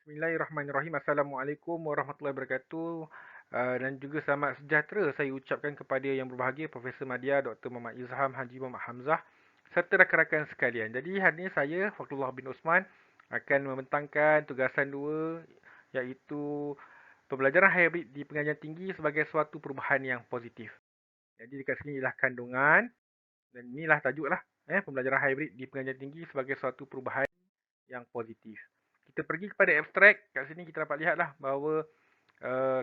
Bismillahirrahmanirrahim. Assalamualaikum warahmatullahi wabarakatuh. Dan juga selamat sejahtera saya ucapkan kepada yang berbahagia Profesor Madya, Dr. Muhammad Izham, Haji Muhammad Hamzah serta rakan-rakan sekalian. Jadi hari ini saya, Fakrullah bin Osman, akan membentangkan tugasan 2 iaitu pembelajaran hybrid di pengajian tinggi sebagai suatu perubahan yang positif. Jadi dekat sini ialah kandungan dan inilah tajuklah pembelajaran hybrid di pengajian tinggi sebagai suatu perubahan yang positif. Kita pergi kepada abstrak. Kat sini kita dapat lihatlah bahawa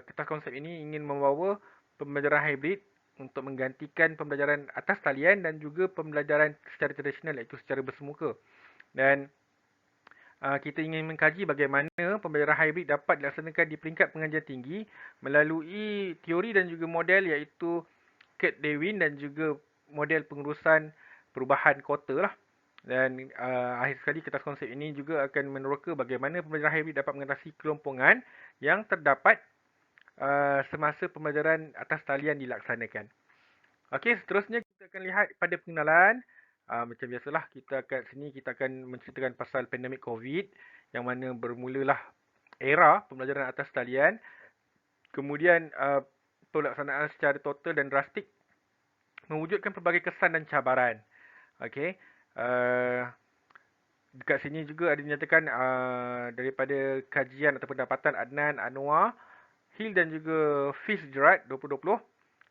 kertas konsep ini ingin membawa pembelajaran hybrid untuk menggantikan pembelajaran atas talian dan juga pembelajaran secara tradisional iaitu secara bersemuka. Dan kita ingin mengkaji bagaimana pembelajaran hybrid dapat dilaksanakan di peringkat pengajian tinggi melalui teori dan juga model iaitu Kurt Lewin dan juga model pengurusan perubahan kota lah. Dan akhir sekali kertas konsep ini juga akan meneroka bagaimana pembelajaran hybrid dapat mengatasi kelompongan yang terdapat semasa pembelajaran atas talian dilaksanakan. Okey, seterusnya kita akan lihat pada pengenalan. Macam biasalah, kita kat sini kita akan menceritakan pasal pandemik COVID yang mana bermulalah era pembelajaran atas talian. Kemudian pelaksanaan secara total dan drastik mewujudkan pelbagai kesan dan cabaran. Okey. Dekat sini juga ada dinyatakan daripada kajian atau pendapatan Adnan Anwar, Hill dan juga Fitzgerald 2020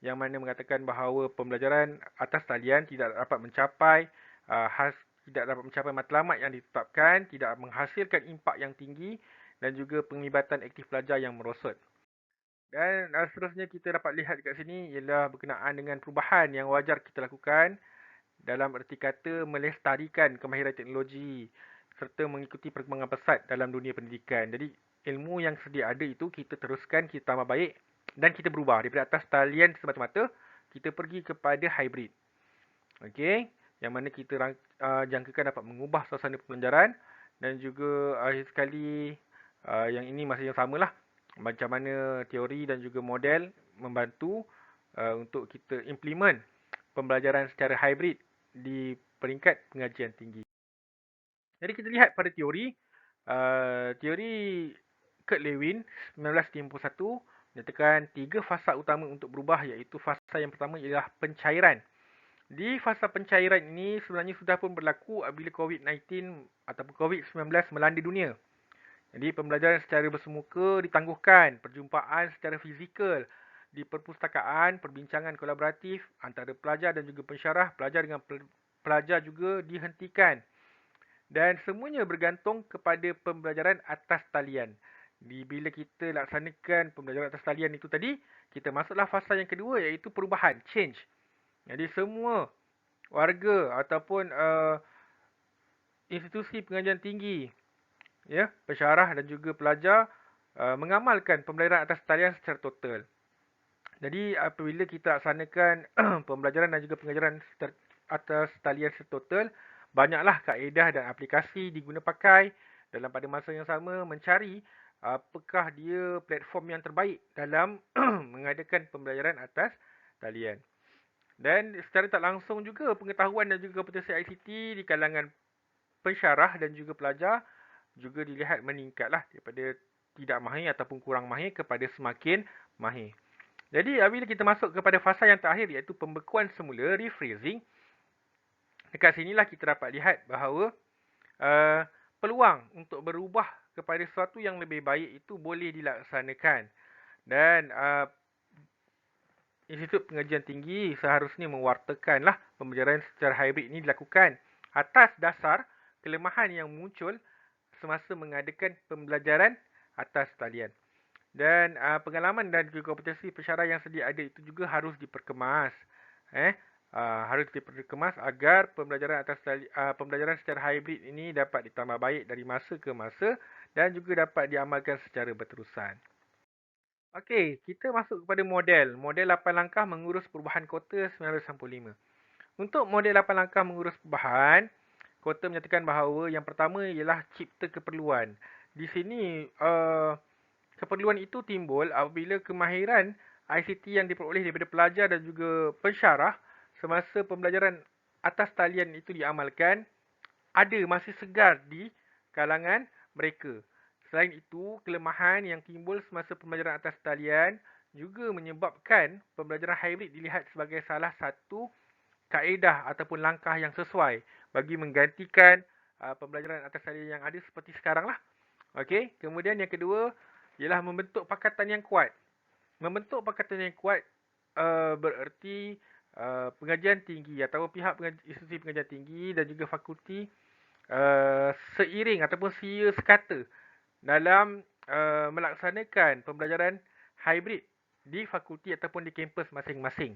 yang mana mengatakan bahawa pembelajaran atas talian tidak dapat mencapai matlamat yang ditetapkan, tidak menghasilkan impak yang tinggi dan juga penglibatan aktif pelajar yang merosot. Dan seterusnya kita dapat lihat dekat sini ialah berkenaan dengan perubahan yang wajar kita lakukan dalam erti kata melestarikan kemahiran teknologi serta mengikuti perkembangan pesat dalam dunia pendidikan. Jadi ilmu yang sedia ada itu kita teruskan, kita tambah baik dan kita berubah daripada atas talian semata-mata kita pergi kepada hybrid. Okey, yang mana kita jangkakan dapat mengubah suasana pembelajaran dan juga akhir sekali yang ini masih yang samalah macam mana teori dan juga model membantu untuk kita implement pembelajaran secara hybrid di peringkat pengajian tinggi. Jadi kita lihat pada teori teori Kurt Lewin 1951 menyatakan 3 fasa utama untuk berubah iaitu fasa yang pertama ialah pencairan. Di fasa pencairan ini sebenarnya sudah pun berlaku apabila COVID-19 ataupun COVID-19 melanda dunia. Jadi pembelajaran secara bersemuka ditangguhkan, perjumpaan secara fizikal di perpustakaan, perbincangan kolaboratif antara pelajar dan juga pensyarah, pelajar dengan pelajar juga dihentikan. Dan semuanya bergantung kepada pembelajaran atas talian. Bila kita laksanakan pembelajaran atas talian itu tadi, kita masuklah fasa yang kedua iaitu perubahan, change. Jadi semua warga ataupun institusi pengajian tinggi, ya, pensyarah dan juga pelajar mengamalkan pembelajaran atas talian secara total. Jadi apabila kita laksanakan pembelajaran dan juga pengajaran atas talian secara total, banyaklah kaedah dan aplikasi diguna pakai dalam pada masa yang sama mencari apakah dia platform yang terbaik dalam mengadakan pembelajaran atas talian. Dan secara tak langsung juga pengetahuan dan juga kompetensi ICT di kalangan pensyarah dan juga pelajar juga dilihat meningkatlah daripada tidak mahir ataupun kurang mahir kepada semakin mahir. Jadi bila kita masuk kepada fasa yang terakhir iaitu pembekuan semula, rephrasing, dekat sinilah kita dapat lihat bahawa peluang untuk berubah kepada sesuatu yang lebih baik itu boleh dilaksanakan. Dan Institut Pengajian Tinggi seharusnya mewartakanlah pembelajaran secara hybrid ini dilakukan atas dasar kelemahan yang muncul semasa mengadakan pembelajaran atas talian. Dan pengalaman dan juga kompetensi pensyarah yang sedia ada itu juga harus diperkemas. Harus diperkemas agar pembelajaran pembelajaran secara hybrid ini dapat ditambah baik dari masa ke masa dan juga dapat diamalkan secara berterusan. Okey, kita masuk kepada model. Model 8 langkah mengurus perubahan kota 1995. Untuk model 8 langkah mengurus perubahan, kota menyatakan bahawa yang pertama ialah cipta keperluan. Di sini, keperluan itu timbul apabila kemahiran ICT yang diperoleh daripada pelajar dan juga pensyarah semasa pembelajaran atas talian itu diamalkan, masih segar di kalangan mereka. Selain itu, kelemahan yang timbul semasa pembelajaran atas talian juga menyebabkan pembelajaran hybrid dilihat sebagai salah satu kaedah ataupun langkah yang sesuai bagi menggantikan pembelajaran atas talian yang ada seperti sekarang lah. Okey, kemudian yang kedua ialah membentuk pakatan yang kuat. Membentuk pakatan yang kuat bererti pengajian tinggi atau pihak institusi pengajian tinggi dan juga fakulti seiring ataupun seia sekata dalam melaksanakan pembelajaran hybrid di fakulti ataupun di kampus masing-masing.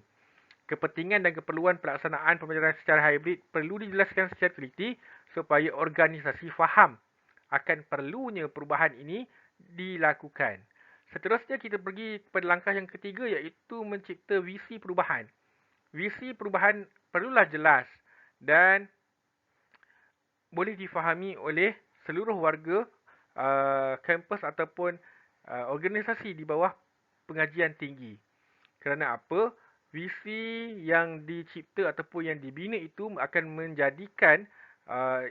Kepentingan dan keperluan pelaksanaan pembelajaran secara hybrid perlu dijelaskan secara teliti supaya organisasi faham akan perlunya perubahan ini dilakukan. Seterusnya kita pergi kepada langkah yang ketiga iaitu mencipta visi perubahan. Visi perubahan perlulah jelas dan boleh difahami oleh seluruh warga kampus ataupun organisasi di bawah pengajian tinggi. Kerana apa? Visi yang dicipta ataupun yang dibina itu akan menjadikan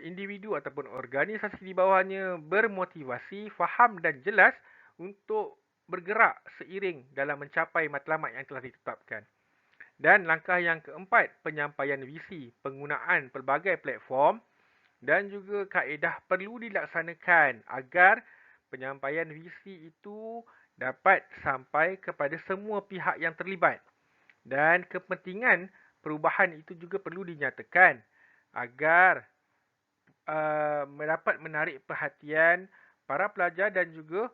individu ataupun organisasi di bawahnya bermotivasi, faham dan jelas untuk bergerak seiring dalam mencapai matlamat yang telah ditetapkan. Dan langkah yang keempat, penyampaian visi, penggunaan pelbagai platform dan juga kaedah perlu dilaksanakan agar penyampaian visi itu dapat sampai kepada semua pihak yang terlibat. Dan kepentingan perubahan itu juga perlu dinyatakan agar dapat menarik perhatian para pelajar dan juga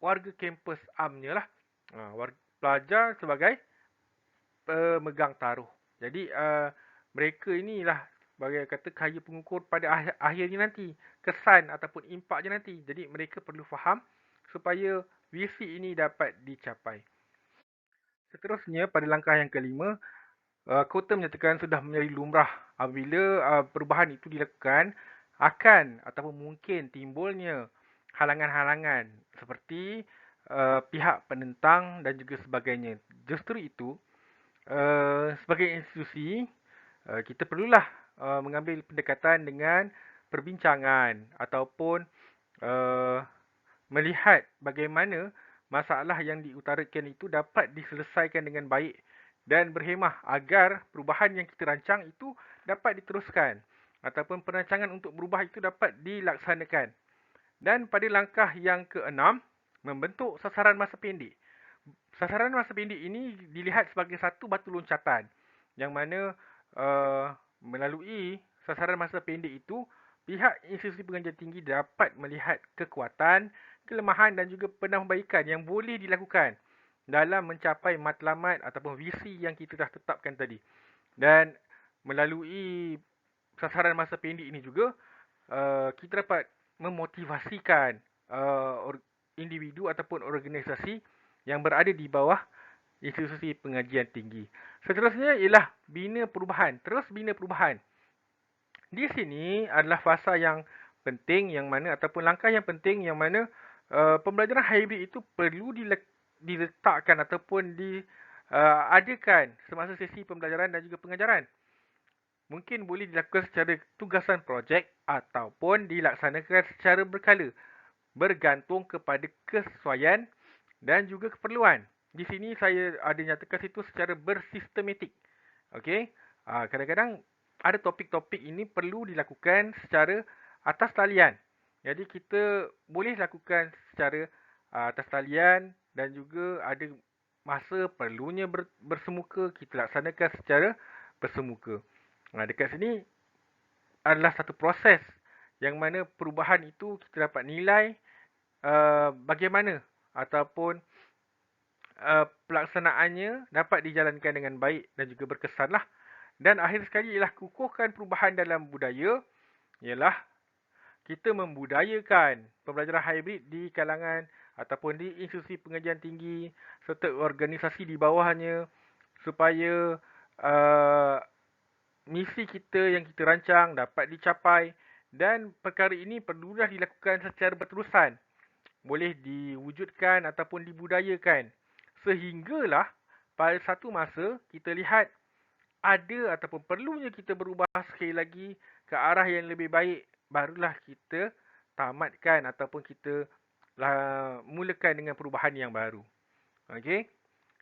warga kampus amnya lah. Pelajar sebagai pemegang taruh. Jadi mereka inilah bagi kata kaya pengukur pada akhirnya nanti. Kesan ataupun impaknya nanti. Jadi mereka perlu faham supaya visi ini dapat dicapai. Seterusnya pada langkah yang kelima, kota menyatakan sudah menjadi lumrah apabila perubahan itu dilakukan akan ataupun mungkin timbulnya halangan-halangan seperti pihak penentang dan juga sebagainya. Justru itu, sebagai institusi, kita perlulah mengambil pendekatan dengan perbincangan ataupun melihat bagaimana masalah yang diutarakan itu dapat diselesaikan dengan baik dan berhemah agar perubahan yang kita rancang itu dapat diteruskan ataupun perancangan untuk berubah itu dapat dilaksanakan. Dan pada langkah yang keenam, membentuk sasaran masa pendek. Sasaran masa pendek ini dilihat sebagai satu batu loncatan yang mana melalui sasaran masa pendek itu pihak institusi pengajian tinggi dapat melihat kekuatan, kelemahan dan juga penambahbaikan yang boleh dilakukan dalam mencapai matlamat ataupun visi yang kita dah tetapkan tadi. Dan melalui sasaran masa pendek ini juga kita dapat memotivasikan individu ataupun organisasi yang berada di bawah institusi pengajian tinggi. Seterusnya ialah bina perubahan. Terus bina perubahan. Di sini adalah fasa yang penting yang mana ataupun langkah yang penting yang mana pembelajaran hybrid itu perlu diletakkan ataupun diadakan semasa sesi pembelajaran dan juga pengajaran. Mungkin boleh dilakukan secara tugasan projek ataupun dilaksanakan secara berkala bergantung kepada kesesuaian dan juga keperluan. Di sini saya ada nyatakan situ secara bersistematik. Okey. Kadang-kadang ada topik-topik ini perlu dilakukan secara atas talian. Jadi kita boleh lakukan secara atas talian dan juga ada masa perlunya bersemuka kita laksanakan secara bersemuka. Dekat sini adalah satu proses yang mana perubahan itu kita dapat nilai bagaimana ataupun pelaksanaannya dapat dijalankan dengan baik dan juga berkesan lah. Dan akhir sekali ialah kukuhkan perubahan dalam budaya, ialah kita membudayakan pembelajaran hybrid di kalangan ataupun di institusi pengajian tinggi serta organisasi di bawahnya supaya misi kita yang kita rancang dapat dicapai dan perkara ini perlulah dilakukan secara berterusan. Boleh diwujudkan ataupun dibudayakan sehinggalah pada satu masa kita lihat ada ataupun perlunya kita berubah sekali lagi ke arah yang lebih baik, barulah kita tamatkan ataupun kita mulakan dengan perubahan yang baru. Okey.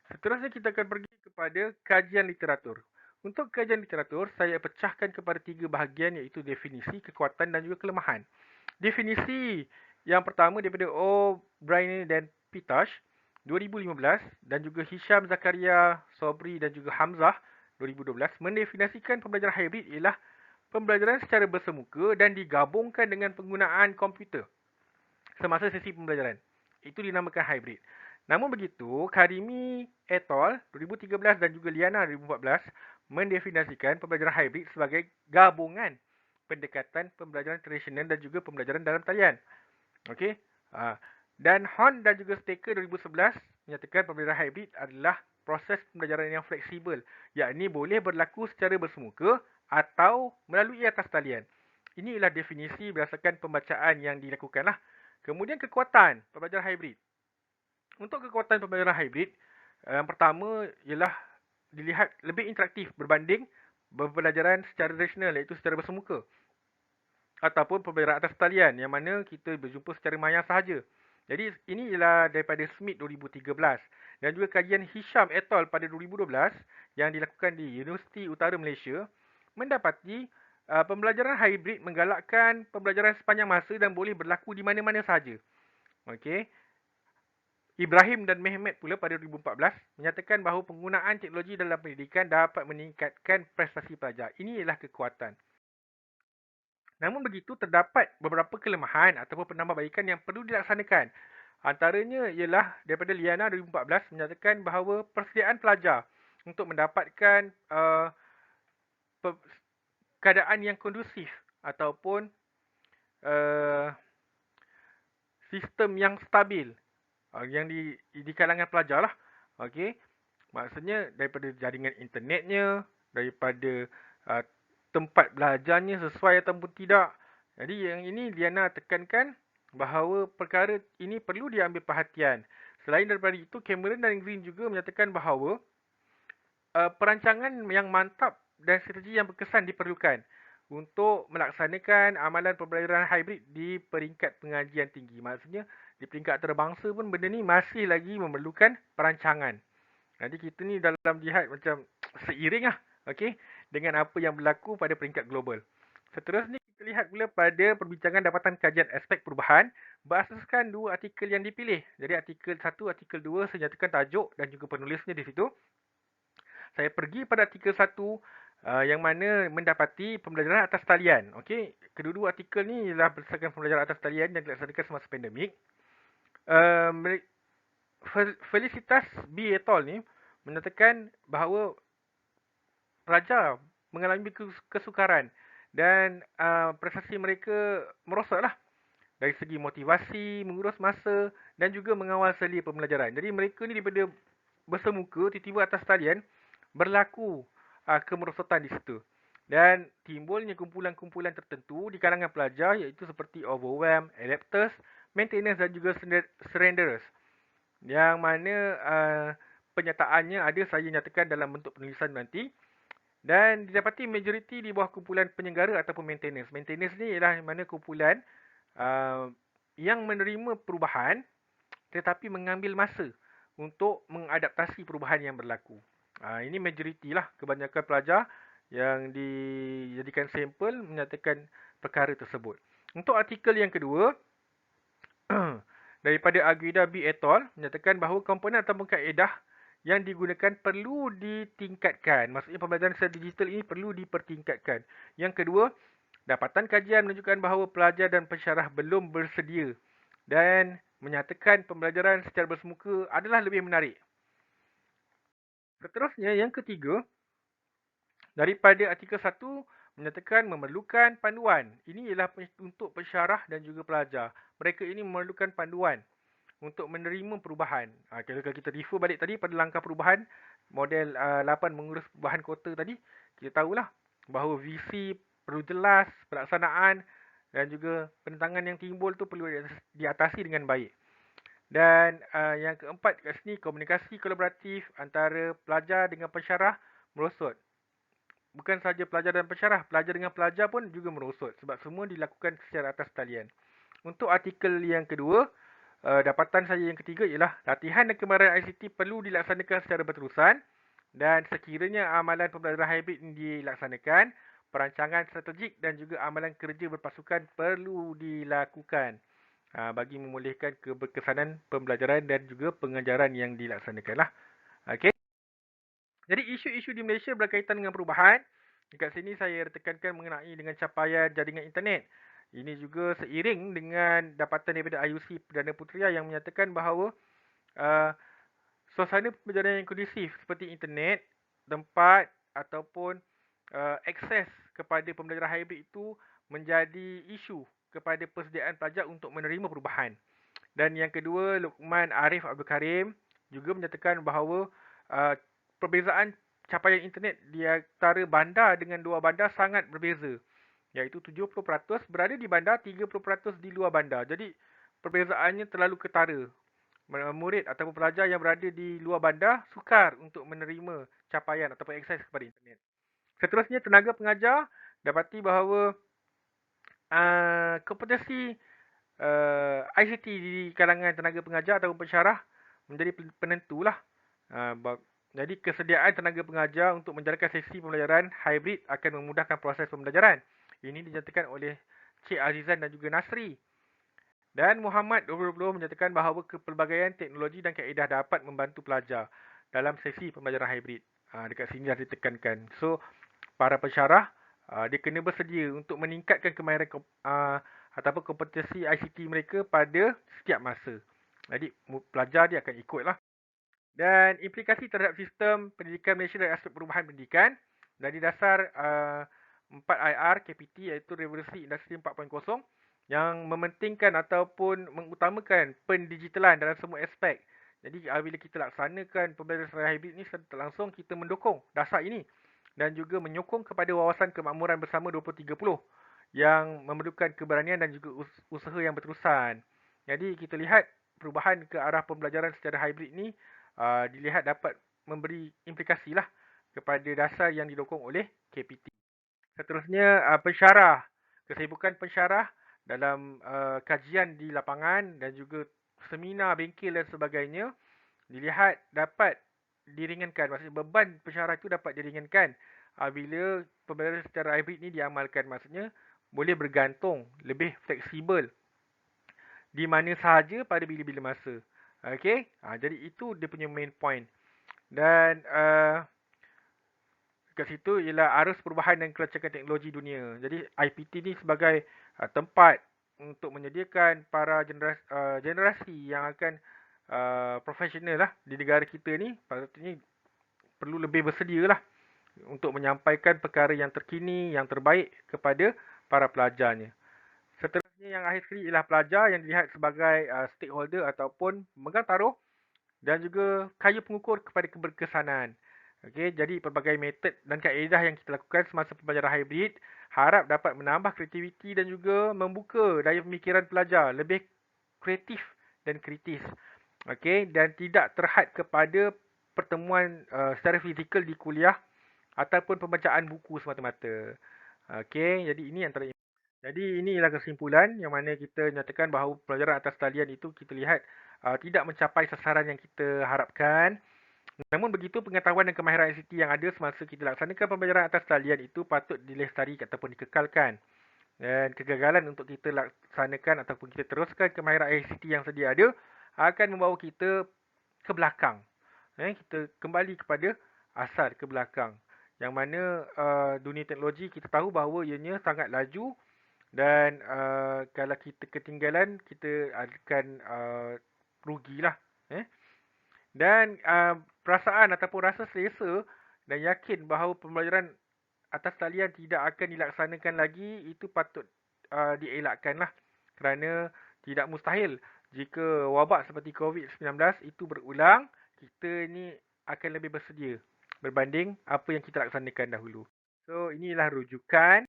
Seterusnya kita akan pergi kepada kajian literatur. Untuk kajian literatur, saya pecahkan kepada 3 bahagian iaitu definisi, kekuatan dan juga kelemahan. Definisi yang pertama daripada O'Brien dan Pitash 2015 dan juga Hisham Zakaria, Sobri dan juga Hamzah 2012 mendefinisikan pembelajaran hybrid ialah pembelajaran secara bersemuka dan digabungkan dengan penggunaan komputer semasa sesi pembelajaran. Itu dinamakan hybrid. Namun begitu, Karimi et al. 2013 dan juga Liana 2014 mendefinisikan pembelajaran hybrid sebagai gabungan pendekatan pembelajaran tradisional dan juga pembelajaran dalam talian. Okey. Dan Horn dan juga Staker 2011 menyatakan pembelajaran hybrid adalah proses pembelajaran yang fleksibel, yakni boleh berlaku secara bersemuka atau melalui atas talian. Ini ialah definisi berdasarkan pembacaan yang dilakukan lah. Kemudian kekuatan pembelajaran hybrid. Untuk kekuatan pembelajaran hybrid, yang pertama ialah dilihat lebih interaktif berbanding pembelajaran secara tradisional iaitu secara bersemuka. Ataupun pembelajaran atas talian yang mana kita berjumpa secara maya sahaja. Jadi ini ialah daripada Smith 2013 dan juga kajian Hisham et al. Pada 2012 yang dilakukan di Universiti Utara Malaysia mendapati pembelajaran hybrid menggalakkan pembelajaran sepanjang masa dan boleh berlaku di mana-mana sahaja. Okey. Ibrahim dan Mehmet pula pada 2014 menyatakan bahawa penggunaan teknologi dalam pendidikan dapat meningkatkan prestasi pelajar. Ini ialah kekuatan. Namun begitu, terdapat beberapa kelemahan ataupun penambahbaikan yang perlu dilaksanakan. Antaranya ialah daripada Liana 2014 menyatakan bahawa persediaan pelajar untuk mendapatkan keadaan yang kondusif ataupun sistem yang stabil yang di kalangan pelajar lah. Okey. Maksudnya daripada jaringan internetnya, daripada tempat belajarnya sesuai ataupun tidak. Jadi yang ini Liana tekankan bahawa perkara ini perlu diambil perhatian. Selain daripada itu, Cameron dan Green juga menyatakan bahawa perancangan yang mantap dan strategi yang berkesan diperlukan untuk melaksanakan amalan pembelajaran hybrid di peringkat pengajian tinggi. Maksudnya di peringkat antarabangsa pun benda ni masih lagi memerlukan perancangan. Nanti kita ni dalam jihad macam seiring lah, okey, dengan apa yang berlaku pada peringkat global. Seterusnya kita lihat pula pada perbincangan dapatan kajian aspek perubahan berasaskan 2 artikel yang dipilih. Jadi artikel 1, artikel 2 saya nyatakan tajuk dan juga penulisnya di situ. Saya pergi pada artikel 1 yang mana mendapati pembelajaran atas talian. Okey, kedua-dua artikel ni ialah berdasarkan pembelajaran atas talian yang dilaksanakan semasa pandemik. Felicitas B. et al. Ni menyatakan bahawa pelajar mengalami kesukaran dan prestasi mereka merosotlah dari segi motivasi, mengurus masa dan juga mengawal selia pembelajaran. Jadi mereka ni daripada bersemuka tiba-tiba atas talian berlaku kemerosotan di situ. Dan timbulnya kumpulan-kumpulan tertentu di kalangan pelajar iaitu seperti overwhelm, adapters, maintenance dan juga surrenderers. Yang mana penyataannya ada saya nyatakan dalam bentuk penulisan nanti. Dan didapati majoriti di bawah kumpulan penyelenggara ataupun maintenance. Maintenance ni ialah mana kumpulan yang menerima perubahan tetapi mengambil masa untuk mengadaptasi perubahan yang berlaku. Ini majoriti lah kebanyakan pelajar yang dijadikan sampel menyatakan perkara tersebut. Untuk artikel yang kedua, daripada Aguida B. et al. Menyatakan bahawa komponen ataupun kaedah yang digunakan perlu ditingkatkan. Maksudnya pembelajaran secara digital ini perlu dipertingkatkan. Yang kedua, dapatan kajian menunjukkan bahawa pelajar dan pensyarah belum bersedia dan menyatakan pembelajaran secara bersemuka adalah lebih menarik. Seterusnya, yang ketiga, daripada artikel 1 menyatakan memerlukan panduan. Ini ialah untuk pensyarah dan juga pelajar. Mereka ini memerlukan panduan untuk menerima perubahan. Kalau kita refer balik tadi pada langkah perubahan, model 8 mengurus perubahan kota tadi, kita tahulah bahawa visi perlu jelas, pelaksanaan dan juga penentangan yang timbul tu perlu diatasi dengan baik. Dan yang keempat kat sini, komunikasi kolaboratif antara pelajar dengan pensyarah merosot. Bukan sahaja pelajar dan pensyarah, pelajar dengan pelajar pun juga merosot sebab semua dilakukan secara atas talian. untuk artikel yang kedua, dapatan saya yang ketiga ialah latihan dan kemahiran ICT perlu dilaksanakan secara berterusan dan sekiranya amalan pembelajaran hybrid ini dilaksanakan, perancangan strategik dan juga amalan kerja berpasukan perlu dilakukan bagi memulihkan keberkesanan pembelajaran dan juga pengajaran yang dilaksanakan lah. Okey. Jadi isu-isu di Malaysia berkaitan dengan perubahan. Dekat sini saya tekankan mengenai dengan capaian jaringan internet. Ini juga seiring dengan dapatan daripada IUC Perdana Putera yang menyatakan bahawa uh, suasana pembelajaran yang kondusif seperti internet, tempat ataupun akses kepada pembelajaran hybrid itu menjadi isu kepada persediaan pelajar untuk menerima perubahan. Dan yang kedua, Luqman Arif Abdul Karim juga menyatakan bahawa perbezaan capaian internet di antara bandar dengan luar bandar sangat berbeza. Iaitu 70% berada di bandar, 30% di luar bandar. Jadi perbezaannya terlalu ketara. Murid ataupun pelajar yang berada di luar bandar sukar untuk menerima capaian ataupun akses kepada internet. Seterusnya, tenaga pengajar dapati bahawa kompetensi ICT di kalangan tenaga pengajar atau pensyarah menjadi penentulah. Jadi kesediaan tenaga pengajar untuk menjalankan sesi pembelajaran hybrid akan memudahkan proses pembelajaran. Ini dinyatakan oleh Cik Azizan dan juga Nasri. Dan Muhammad 2020 menyatakan bahawa kepelbagaian teknologi dan kaedah dapat membantu pelajar dalam sesi pembelajaran hybrid. Dekat sini dah ditekankan. So, para pensyarah dia kena bersedia untuk meningkatkan kemahiran ataupun kompetensi ICT mereka pada setiap masa. Jadi pelajar dia akan ikutlah. Dan implikasi terhadap sistem pendidikan Malaysia dari aspek perubahan pendidikan dari dasar 4IR KPT iaitu Revolusi Industri 4.0 yang mementingkan ataupun mengutamakan pendigitalan dalam semua aspek. Jadi bila kita laksanakan pembelajaran secara hybrid ni secara tak langsung kita mendukung dasar ini dan juga menyokong kepada wawasan kemakmuran bersama 2030 yang memerlukan keberanian dan juga usaha yang berterusan. Jadi kita lihat perubahan ke arah pembelajaran secara hybrid ni dilihat dapat memberi implikasi lah kepada dasar yang didukung oleh KPT. Seterusnya pensyarah. Kesibukan pensyarah dalam kajian di lapangan dan juga seminar, bengkel dan sebagainya dilihat dapat diringankan. Maksudnya beban pensyarah itu dapat diringankan bila pembelajaran secara hybrid ni diamalkan. Maksudnya boleh bergantung, lebih fleksibel di mana sahaja pada bila-bila masa. Okey, jadi itu dia punya main point. Dan kat situ ialah arus perubahan dan kelancaran teknologi dunia. Jadi IPT ni sebagai tempat untuk menyediakan para generasi yang akan profesional lah di negara kita ni, patutnya perlu lebih bersedia lah untuk menyampaikan perkara yang terkini, yang terbaik kepada para pelajarnya. Seterusnya yang akhir sekali ialah pelajar yang dilihat sebagai stakeholder ataupun pemegang taruh dan juga kayu pengukur kepada keberkesanan. Okey, jadi pelbagai metod dan kaedah yang kita lakukan semasa pembelajaran hybrid harap dapat menambah kreativiti dan juga membuka daya pemikiran pelajar lebih kreatif dan kritis. Okey, dan tidak terhad kepada pertemuan secara fizikal di kuliah ataupun pembacaan buku semata-mata. Okey, jadi ini antara inilah kesimpulan yang mana kita nyatakan bahawa pelajaran atas talian itu kita lihat tidak mencapai sasaran yang kita harapkan. Namun begitu, pengetahuan dan kemahiran ICT yang ada semasa kita laksanakan pembelajaran atas talian itu patut dilestarikan ataupun dikekalkan. Dan kegagalan untuk kita laksanakan ataupun kita teruskan kemahiran ICT yang sedia ada akan membawa kita ke belakang. Kita kembali kepada asal ke belakang. Yang mana dunia teknologi kita tahu bahawa ianya sangat laju dan kalau kita ketinggalan kita akan rugilah. Dan perasaan ataupun rasa selesa dan yakin bahawa pembelajaran atas talian tidak akan dilaksanakan lagi itu patut dielakkan lah. Kerana tidak mustahil jika wabak seperti COVID-19 itu berulang, kita ni akan lebih bersedia berbanding apa yang kita laksanakan dahulu. So inilah rujukan.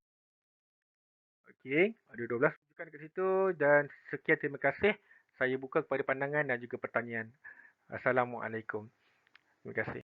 Okey, ada 12 rujukan kat situ dan sekian, terima kasih. Saya buka kepada pandangan dan juga pertanyaan. Assalamualaikum. Terima kasih.